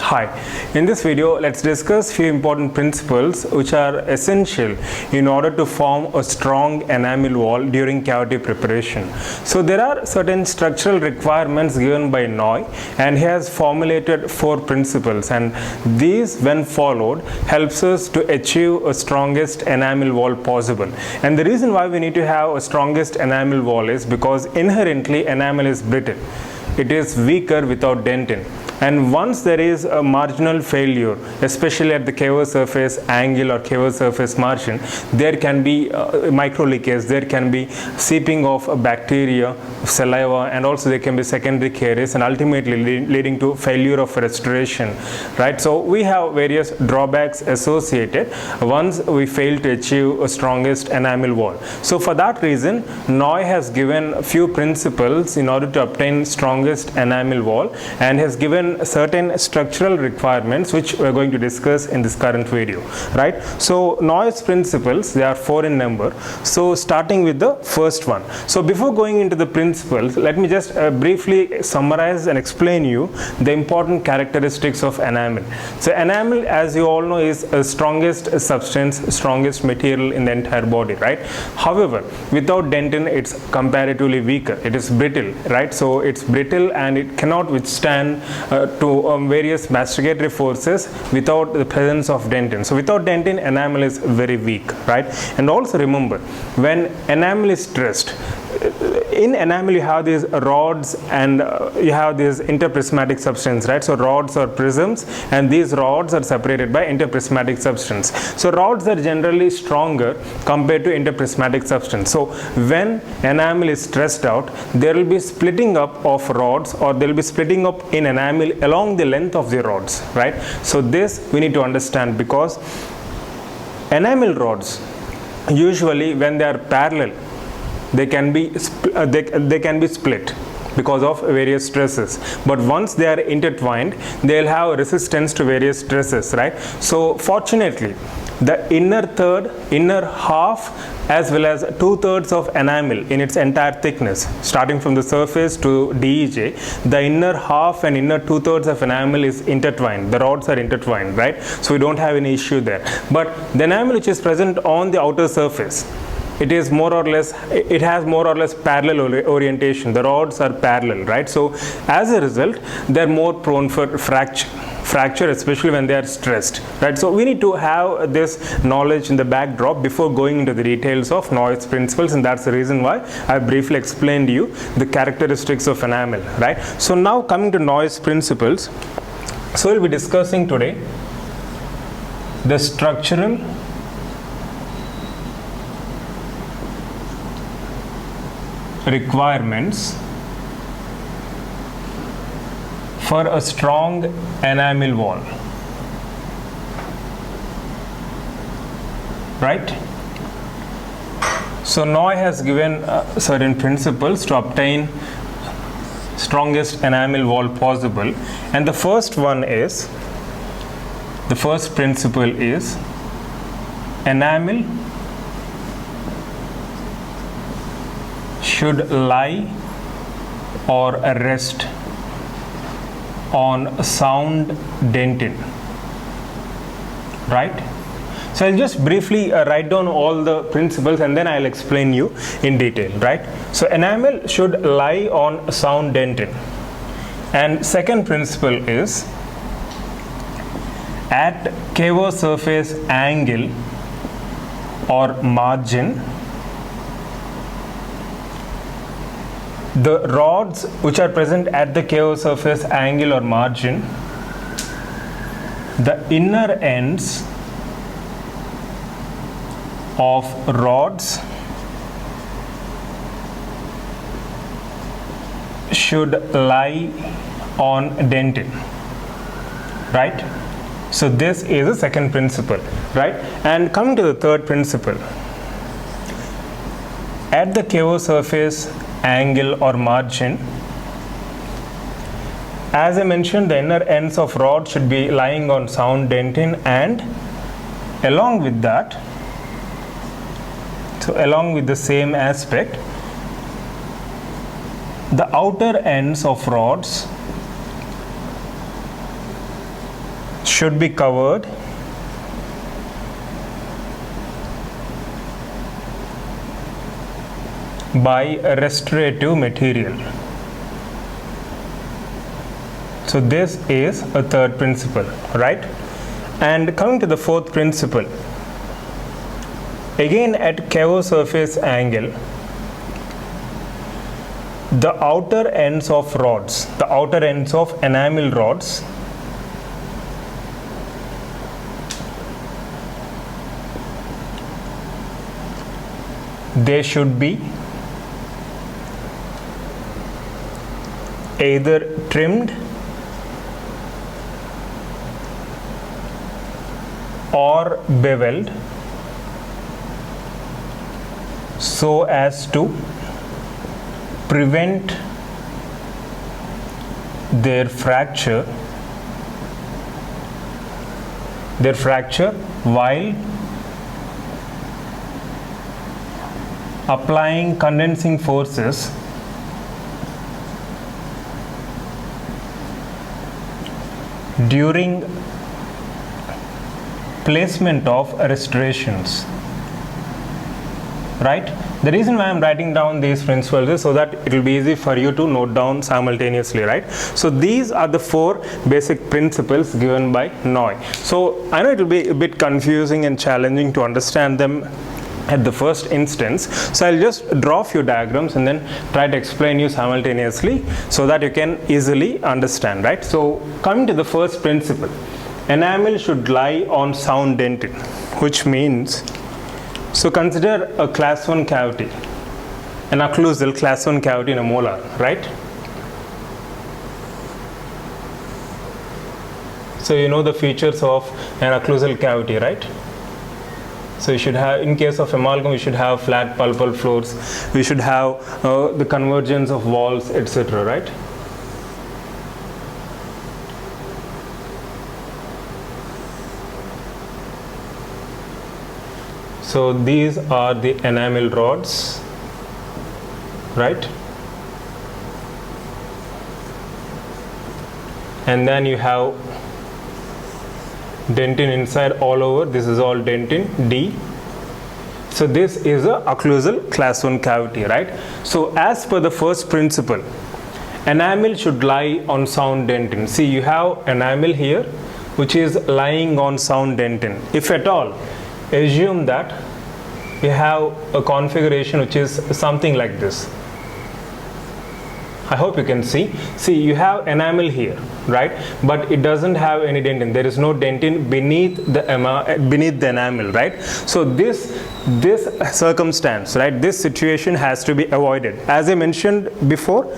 Hi, in this video let's discuss few important principles which are essential in order to form a strong enamel wall during cavity preparation. So there are certain structural requirements given by Noy, and he has formulated 4 principles, and these when followed helps us to achieve a strongest enamel wall possible. And the reason why we need to have a strongest enamel wall is because inherently enamel is brittle. It is weaker without dentin, and once there is a marginal failure, especially at the cover surface angle or cover surface margin, there can be micro leakage, there can be seeping of bacteria, saliva, and also there can be secondary caries, and ultimately leading to failure of restoration, right? So we have various drawbacks associated once we fail to achieve a strongest enamel wall. So for that reason, Noy has given a few principles in order to obtain strongest enamel wall, and has given certain structural requirements which we are going to discuss in this current video, right? So Noys Principles, they are 4 in number. So starting with the first one. So before going into the principles, let me just briefly summarize and explain you the important characteristics of enamel. So enamel, as you all know, is the strongest substance, strongest material in the entire body, right? However, without dentin, it's comparatively weaker. It is brittle, right? So it's brittle and it cannot withstand to various masticatory forces without the presence of dentin. So without dentin, enamel is very weak, right? And also remember, when enamel is stressed, in enamel you have these rods and you have this interprismatic substance, right? So rods or prisms, and these rods are separated by interprismatic substance. So rods are generally stronger compared to interprismatic substance. So when enamel is stressed out, there will be splitting up of rods, or there will be splitting up in enamel along the length of the rods, right? So this we need to understand, because enamel rods usually when they are parallel, they can be split because of various stresses, but once they are intertwined, they will have resistance to various stresses, right? So fortunately, the inner half as well as 2/3 of enamel in its entire thickness, starting from the surface to DEJ, the inner half and inner 2/3 of enamel is intertwined. The rods are intertwined, right? So we don't have any issue there. But the enamel which is present on the outer surface, it has more or less parallel orientation. The rods are parallel, right? So as a result, they're more prone for fracture, especially when they are stressed, right? So we need to have this knowledge in the backdrop before going into the details of Noys Principles, and that's the reason why I briefly explained to you the characteristics of enamel, right? So now coming to Noys Principles, so we'll be discussing today the structural requirements for a strong enamel wall, right? So Noy has given certain principles to obtain strongest enamel wall possible, and the first principle is enamel should lie or rest on sound dentin, right? So I'll just briefly write down all the principles and then I'll explain you in detail, right? So enamel should lie on sound dentin, and second principle is at cover surface angle or margin, the rods which are present at the cover surface angle or margin, the inner ends of rods should lie on dentin, right? So this is the second principle, right? And coming to the third principle, at the cover surface angle or margin, as I mentioned, the inner ends of rod should be lying on sound dentin, and along with that, so along with the same aspect, the outer ends of rods should be covered by a restorative material. So this is a third principle, right? And coming to the fourth principle, again at cavo surface angle, the outer ends of rods, the outer ends of enamel rods, they should be either trimmed or beveled so as to prevent their fracture while applying condensing forces during placement of restorations, right? The reason why I'm writing down these principles is so that it will be easy for you to note down simultaneously, right? So these are the four basic principles given by Noy. So I know it will be a bit confusing and challenging to understand them at the first instance, so I'll just draw a few diagrams and then try to explain you simultaneously so that you can easily understand, right? So coming to the first principle, enamel should lie on sound dentin, which means, so consider a class 1 cavity, an occlusal class 1 cavity in a molar, right? So you know the features of an occlusal cavity, right? So you should have, in case of amalgam, we should have flat pulpal floors, we should have the convergence of walls, etc., right? So these are the enamel rods, right? And then you have dentin inside all over. This is all dentin D. So this is a occlusal class 1 cavity, right? So as per the first principle, enamel should lie on sound dentin. See, you have enamel here which is lying on sound dentin. If at all, assume that you have a configuration which is something like this. I hope you can see. See, you have enamel here, right? But it doesn't have any dentin. There is no dentin beneath the enamel, right? So this circumstance, right? This situation has to be avoided. As I mentioned before,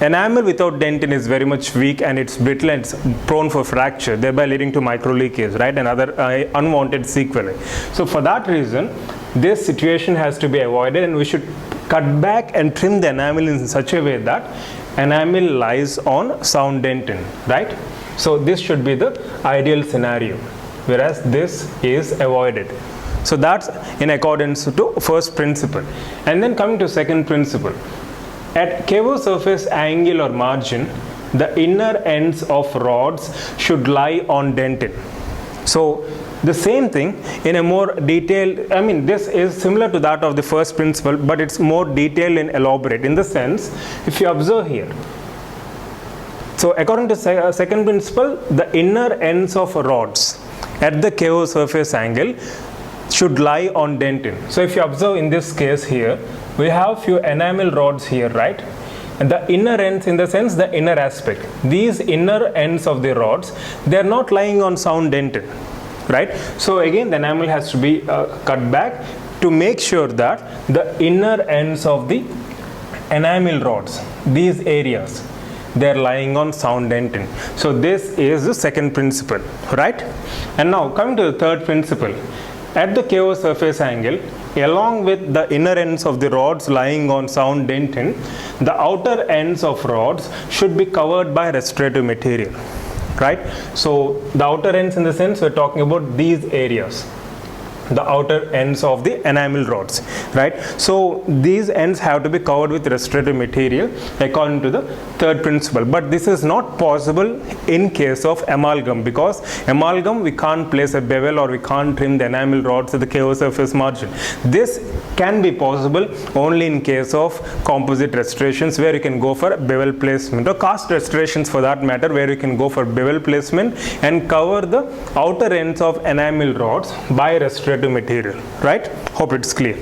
enamel without dentin is very much weak and it's brittle and it's prone for fracture, thereby leading to micro leakage, right? And other unwanted sequelae. So for that reason, this situation has to be avoided, and we should cut back and trim the enamel in such a way that enamel lies on sound dentin, right? So this should be the ideal scenario, whereas this is avoided. So that's in accordance to first principle. And then coming to second principle, at cavo surface angle or margin, the inner ends of rods should lie on dentin. So the same thing in a more detailed, I mean, this is similar to that of the first principle, but it's more detailed and elaborate in the sense, if you observe here. So according to second principle, the inner ends of rods at the cavo surface angle should lie on dentin. So if you observe in this case here, we have few enamel rods here, right? And the inner ends, in the sense the inner aspect, these inner ends of the rods, they are not lying on sound dentin, right? So again, the enamel has to be cut back to make sure that the inner ends of the enamel rods, these areas, they are lying on sound dentin. So this is the second principle, right? And now coming to the third principle, at the cavo surface angle, along with the inner ends of the rods lying on sound dentin, the outer ends of rods should be covered by restorative material, right? So the outer ends, in the sense we're talking about these areas, the outer ends of the enamel rods, right? So these ends have to be covered with restorative material according to the third principle. But this is not possible in case of amalgam, because amalgam we can't place a bevel or we can't trim the enamel rods at the KO surface margin. This can be possible only in case of composite restorations, where you can go for bevel placement, or cast restorations for that matter, where you can go for bevel placement and cover the outer ends of enamel rods by restorative material, right? Hope it's clear.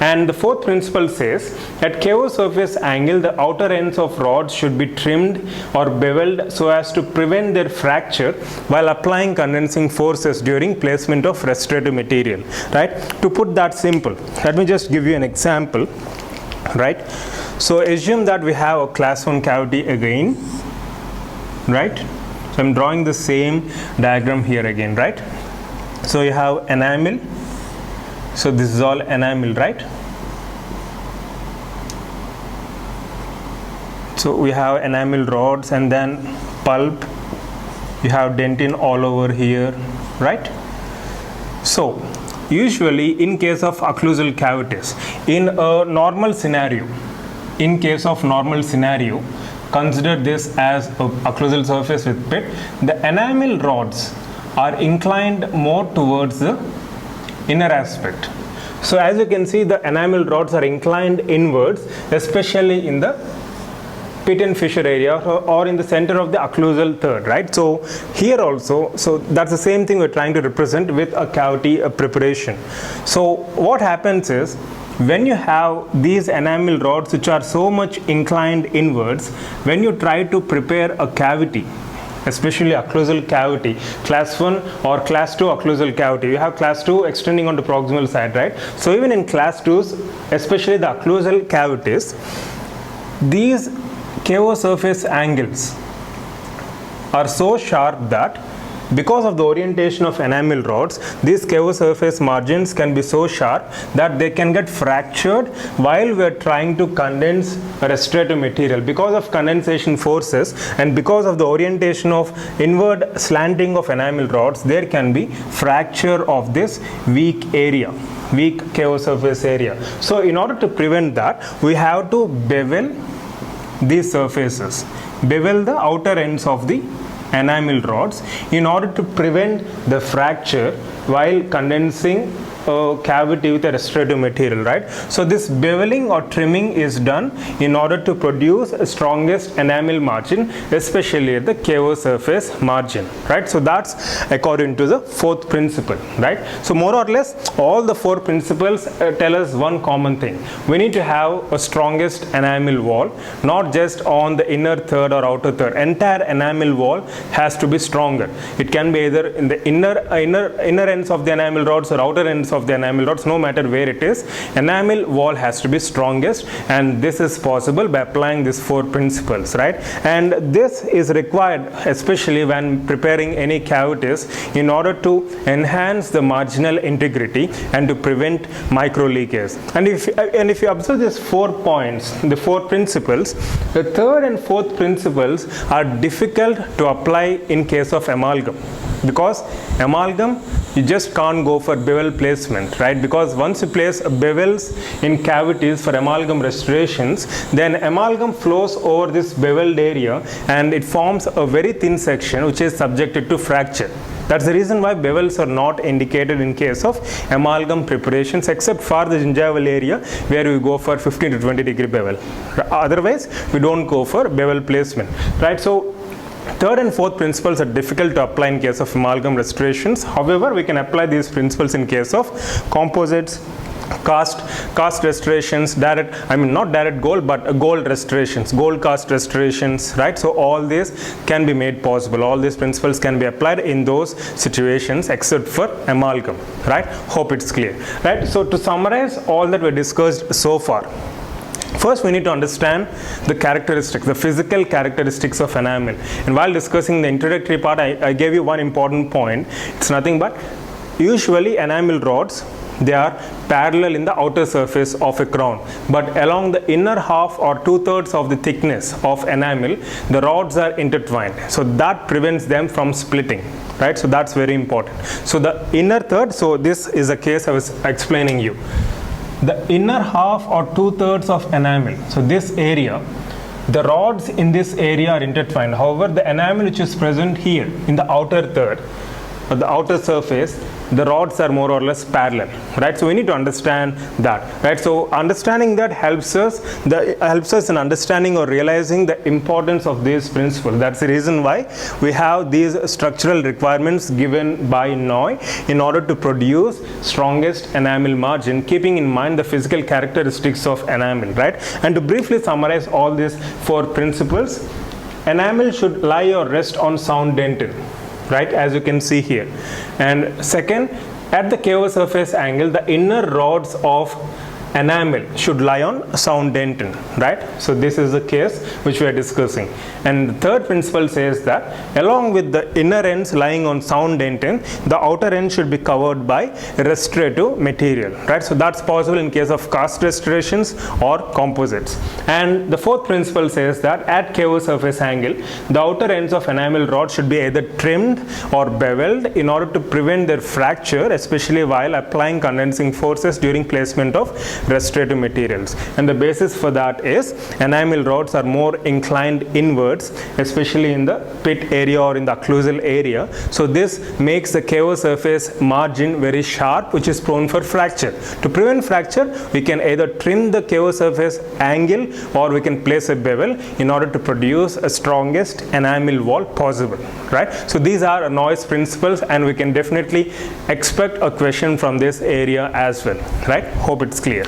And the fourth principle says, at KO surface angle, the outer ends of rods should be trimmed or beveled so as to prevent their fracture while applying condensing forces during placement of restorative material, right? To put that simple, let me just give you an example, right? So assume that we have a class 1 cavity again, right? So I'm drawing the same diagram here again, right? So you have enamel. So this is all enamel, right? So we have enamel rods and then pulp. You have dentin all over here, right? So usually in case of occlusal cavities, in a normal scenario, consider this as a occlusal surface with pit. The enamel rods are inclined more towards the inner aspect. So as you can see, the enamel rods are inclined inwards, especially in the pit and fissure area or in the center of the occlusal third, right? So here also, so that's the same thing we're trying to represent with a cavity preparation. So what happens is, when you have these enamel rods which are so much inclined inwards, when you try to prepare a cavity, especially occlusal cavity, class 1 or class 2 occlusal cavity, you have class 2 extending on the proximal side, right? So even in class 2s, especially the occlusal cavities, these KO surface angles are so sharp that because of the orientation of enamel rods, these KO surface margins can be so sharp that they can get fractured while we are trying to condense a restorative material. Because of condensation forces and because of the orientation of inward slanting of enamel rods, there can be fracture of this weak area, weak KO surface area. So in order to prevent that, we have to bevel these surfaces, bevel the outer ends of the enamel rods in order to prevent the fracture while condensing a cavity with a restorative material, right? So this beveling or trimming is done in order to produce a strongest enamel margin, especially at the KO surface margin, right? So that's according to the fourth principle, right? So more or less all the four principles tell us one common thing. We need to have a strongest enamel wall, not just on the inner third or outer third. Entire enamel wall has to be stronger. It can be either in the inner ends of the enamel rods or outer ends of the enamel rods, no matter where it is. Enamel wall has to be strongest, and this is possible by applying these four principles, right? And this is required especially when preparing any cavities in order to enhance the marginal integrity and to prevent micro leakage. And if you observe these 4 points, the 4 principles, the third and fourth principles are difficult to apply in case of amalgam, because amalgam you just can't go for bevel placement, right? Because once you place bevels in cavities for amalgam restorations, then amalgam flows over this beveled area and it forms a very thin section which is subjected to fracture. That's the reason why bevels are not indicated in case of amalgam preparations, except for the gingival area where we go for 15 to 20 degree bevel. Otherwise, we don't go for bevel placement, right? So third and fourth principles are difficult to apply in case of amalgam restorations. However, we can apply these principles in case of composites, cast restorations, not direct gold, but gold restorations, gold cast restorations, right? So all this can be made possible. All these principles can be applied in those situations except for amalgam, right? Hope it's clear, right? So to summarize all that we discussed so far, first, we need to understand the characteristics, the physical characteristics of enamel. And while discussing the introductory part, I gave you one important point. It's nothing but usually enamel rods, they are parallel in the outer surface of a crown, but along the inner half or 2/3 of the thickness of enamel, the rods are intertwined, so that prevents them from splitting, right? So that's very important. So the inner third, so this is a case I was explaining you. The inner half or 2/3 of enamel, so this area, the rods in this area are intertwined. However, the enamel which is present here in the outer third, or the outer surface, the rods are more or less parallel, right? So we need to understand that, right? So understanding that helps us in understanding or realizing the importance of these principles. That's the reason why we have these structural requirements given by Noy in order to produce strongest enamel margin, keeping in mind the physical characteristics of enamel, right? And to briefly summarize all these 4 principles, enamel should lie or rest on sound dentin, right, as you can see here. And second, at the cover surface angle, the inner rods of enamel should lie on sound dentin, right? So this is the case which we are discussing. And the third principle says that along with the inner ends lying on sound dentin, the outer end should be covered by restorative material, right? So that's possible in case of cast restorations or composites. And the fourth principle says that at cover surface angle, the outer ends of enamel rod should be either trimmed or beveled in order to prevent their fracture, especially while applying condensing forces during placement of restorative materials. And the basis for that is enamel rods are more inclined inwards, especially in the pit area or in the occlusal area. So this makes the cover surface margin very sharp, which is prone for fracture. To prevent fracture, we can either trim the cover surface angle or we can place a bevel in order to produce a strongest enamel wall possible, right? So these are Noys principles, and we can definitely expect a question from this area as well, right? Hope it's clear.